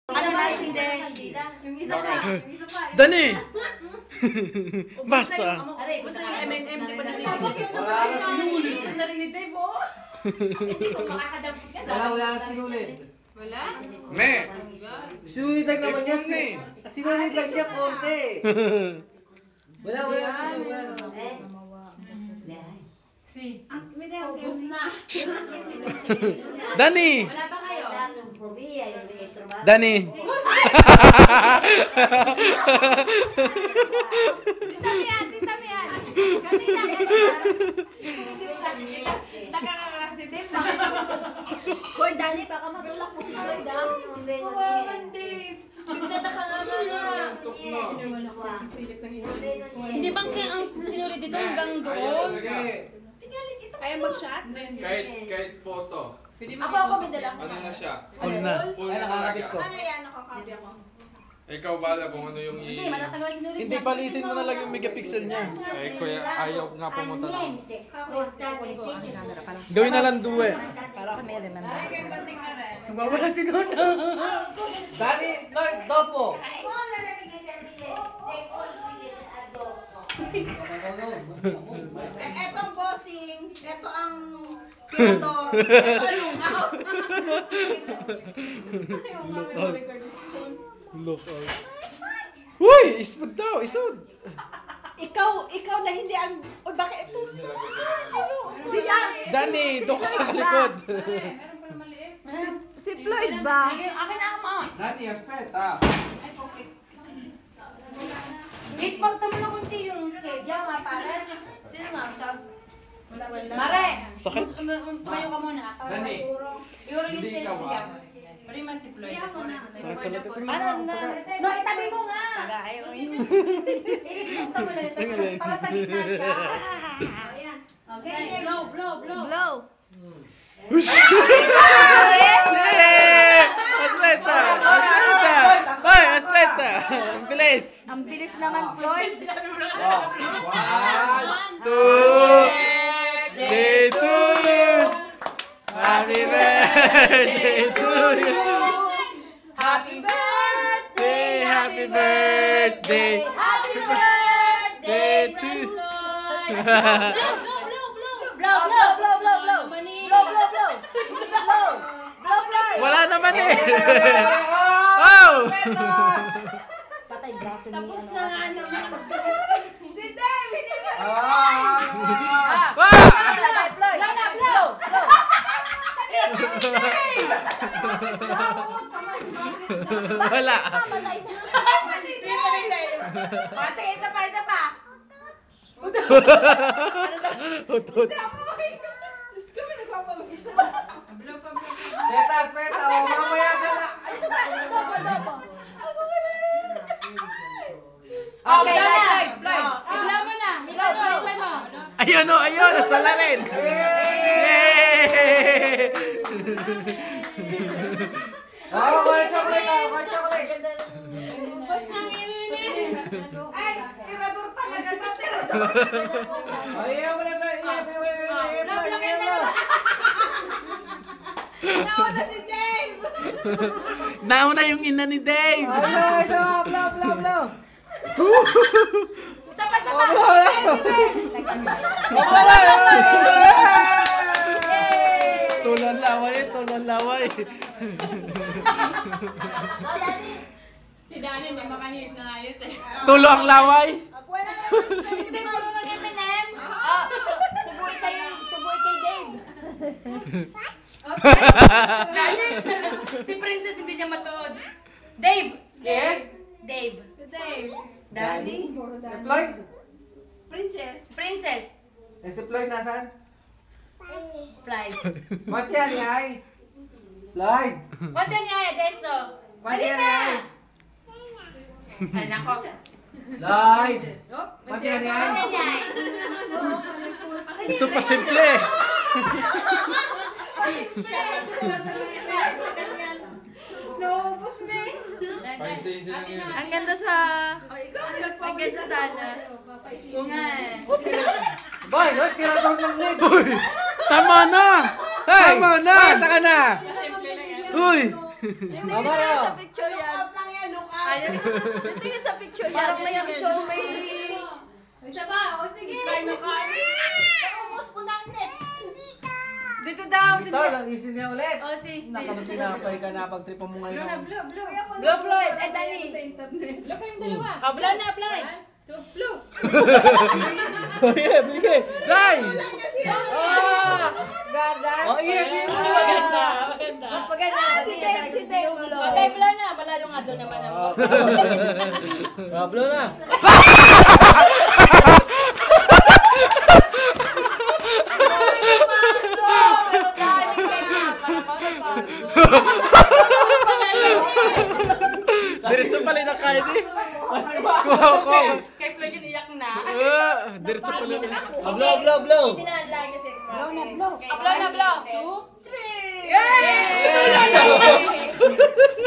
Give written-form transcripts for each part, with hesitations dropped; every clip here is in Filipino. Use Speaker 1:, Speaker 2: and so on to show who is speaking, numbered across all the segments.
Speaker 1: Ano na hindi? Yung isa pa.
Speaker 2: Dani! Basta.
Speaker 1: Aray, gusto yung M&M, di ba narinig?
Speaker 3: Wala na sinulit.
Speaker 1: Narinig Dave, oh. Hindi ko makakadampot ka.
Speaker 3: Wala na sinulit.
Speaker 1: Wala?
Speaker 2: Me!
Speaker 3: Sinulit lang naman niya. Sinulit lang niya konti. Wala.
Speaker 1: Ubus na.
Speaker 2: Dani!
Speaker 1: Wala ba kayo?
Speaker 2: Dani!
Speaker 1: Tita Mian. Kanina. Nakakakalak si Dave. Hoy, Dani, baka matulak mo si Floyd, ah. Kawawan, Dave. Nagtataka nga nga. Hindi bang ang sinulit dito hanggang doon? Kaya mag-shot?
Speaker 4: Kahit photo.
Speaker 1: Ako may dala.
Speaker 4: Ano na siya?
Speaker 2: Full na.
Speaker 4: Full
Speaker 3: Ay,
Speaker 4: na
Speaker 3: nakakabit
Speaker 4: talaga.
Speaker 3: ko.
Speaker 1: Ano yan? Nakakopy ako.
Speaker 4: Ikaw bala kung ano yung
Speaker 1: Hindi, matatagalan sinulit.
Speaker 2: Hindi, palitin mo na lang yung megapixel niya.
Speaker 4: Eh, kuya, ayaw nga pumunta na.
Speaker 2: Gawin na lang duwe.
Speaker 1: Mawala si Nono.
Speaker 3: Dani, Lloyd, dopo.
Speaker 5: Etong bossing, eto ang tirador, eto yung out.
Speaker 2: Look out. Uy! Isod daw! Isod!
Speaker 5: Ikaw na hindi ang, o bakit ito? Sila!
Speaker 2: Dani! Doon ka sa kalikod!
Speaker 5: Si Floyd ba?
Speaker 1: Akin na mo.
Speaker 4: Nani, aspet, ah.
Speaker 1: Ay, okay. Guys, pagta mo na kunti yung sedya, mga pare. Sino nga? Wala. Mare!
Speaker 2: Sakit?
Speaker 1: Tumayo ka muna.
Speaker 4: Dani,
Speaker 1: Iuro yung
Speaker 4: hindi ikaw
Speaker 1: sedya.
Speaker 4: ah.
Speaker 1: Prima si Floyd.
Speaker 2: Sakit talaga.
Speaker 1: Ano na? No, itabi mo nga! Ilis mo mo na ito. Para sa gitna siya.
Speaker 5: Okay,
Speaker 1: Blow.
Speaker 2: Asleta! Asleta! Hoy! Asleta! Ang bilis!
Speaker 5: ang bilis naman, Floyd.
Speaker 2: 2 Day to you! Happy birthday to you!
Speaker 1: Happy birthday!
Speaker 2: Happy birthday!
Speaker 1: Happy birthday
Speaker 2: to you!
Speaker 1: Blow.
Speaker 2: Wala naman eh! Wow!
Speaker 5: Patay braso niya.
Speaker 1: Tapos na nga naman.
Speaker 5: Si Dave, hindi ba?
Speaker 2: Wow!
Speaker 1: Blow.
Speaker 2: Wala!
Speaker 5: Hindi pa rin Dave. Sige, isa pa.
Speaker 2: Utots!
Speaker 5: Diyos ko, may nagpapagod.
Speaker 3: Seta, mamaya ka na.
Speaker 1: Okay, Floyd. Blow mo na. Blow mo.
Speaker 2: Ayun o! Ayun! Nasala rin! Yay!
Speaker 3: Kuha chocolate.
Speaker 5: Ay, tirador talaga to, tirador.
Speaker 3: Ayaw mo na ba?
Speaker 5: Nauna si Dave.
Speaker 2: Nauna yung ina ni Dave!
Speaker 3: Ayaw, blow.
Speaker 1: Isa pa.
Speaker 2: Tulan laway!
Speaker 1: Si Dani, hindi makanihit na ayos eh.
Speaker 2: Tulo ang laway!
Speaker 5: Wala na.
Speaker 1: Hindi mo ng M&M. Subuhi kay Dave. Si Princess hindi niya matuod. Dave.
Speaker 5: Dave.
Speaker 3: Dani? Floyd?
Speaker 5: Princess.
Speaker 3: Si Floyd nasan?
Speaker 1: Floyd.
Speaker 3: Mati yan, yay. Floyd!
Speaker 1: What yan niya, Desto?
Speaker 3: Mati
Speaker 1: Dali
Speaker 3: yan,
Speaker 1: na.
Speaker 3: yay.
Speaker 1: Ay, nako.
Speaker 3: Floyd! Mati yan, yay.
Speaker 1: What yan niya?
Speaker 2: Ito pa simple!
Speaker 1: Naubos na eh.
Speaker 4: Pag-isa-isa lang yan.
Speaker 5: Ang ganda sa... Ang ganda sana.
Speaker 1: Nga eh.
Speaker 3: Boy, tirador ng lips.
Speaker 2: Uy! Tama na!
Speaker 3: Hey!
Speaker 2: Tama na!
Speaker 3: Pasa ka na!
Speaker 1: Simple lang yan.
Speaker 2: Uy!
Speaker 3: Tama na.
Speaker 1: Sa picture yan.
Speaker 5: Look out lang yan, look out.
Speaker 1: Ayun. Tingin sa picture yan.
Speaker 5: Parang may ano siya, may...
Speaker 1: Isa pa. O sige.
Speaker 5: Kain na kain. Ubus mo na ang net.
Speaker 1: Dito daw.
Speaker 3: Ito, nagising niya ulit.
Speaker 1: O si.
Speaker 3: Nakatinapay ka na pag-tripan mo ngayon.
Speaker 1: Blue Floyd. Ay, Dani. Blue kayong dalawa. Kabla na, Floyd. Blue.
Speaker 3: Bigay, bigay.
Speaker 2: Day!
Speaker 1: Oh! Ganda.
Speaker 3: Oh, iya, iya.
Speaker 1: Maganda. Maganda. Mas maganda.
Speaker 5: Si Dave, si Dave.
Speaker 1: O, Dave, Blue na. Malalo nga doon naman ang
Speaker 3: Pablo na.
Speaker 1: Pero Dani kaya. Para mapasok.
Speaker 2: Diretso pala yung nakain eh. Kuha ko.
Speaker 1: Kay Floyd yung iyak na.
Speaker 2: Diretso pala.
Speaker 3: Pablo, Pablo, Pablo.
Speaker 5: Tinadala niya si Blow na, blow.
Speaker 1: Blow na, blow. 2, 3. Yay!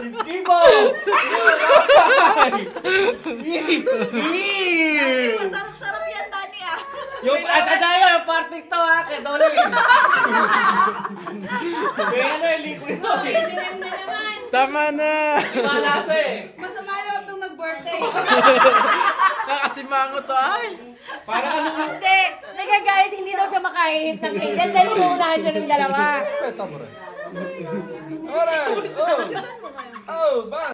Speaker 3: Iskibo!
Speaker 5: Masarap-sarap yan, Dani ah.
Speaker 3: Yung tayo, yung party to ha, kaya dole. Kaya ano yung liquid to eh.
Speaker 1: Sinem na naman.
Speaker 2: Tama na.
Speaker 3: Malasa eh.
Speaker 5: Masama loob nung nag-birthday.
Speaker 2: Nakasimango to ay.
Speaker 3: Para ano nga.
Speaker 1: Hindi. Nagagalit, hindi daw siya makahinip ng kailan dahil inuunahan siya ng dalawa.
Speaker 3: Ito bro. Alright. Oh. Oh, ba.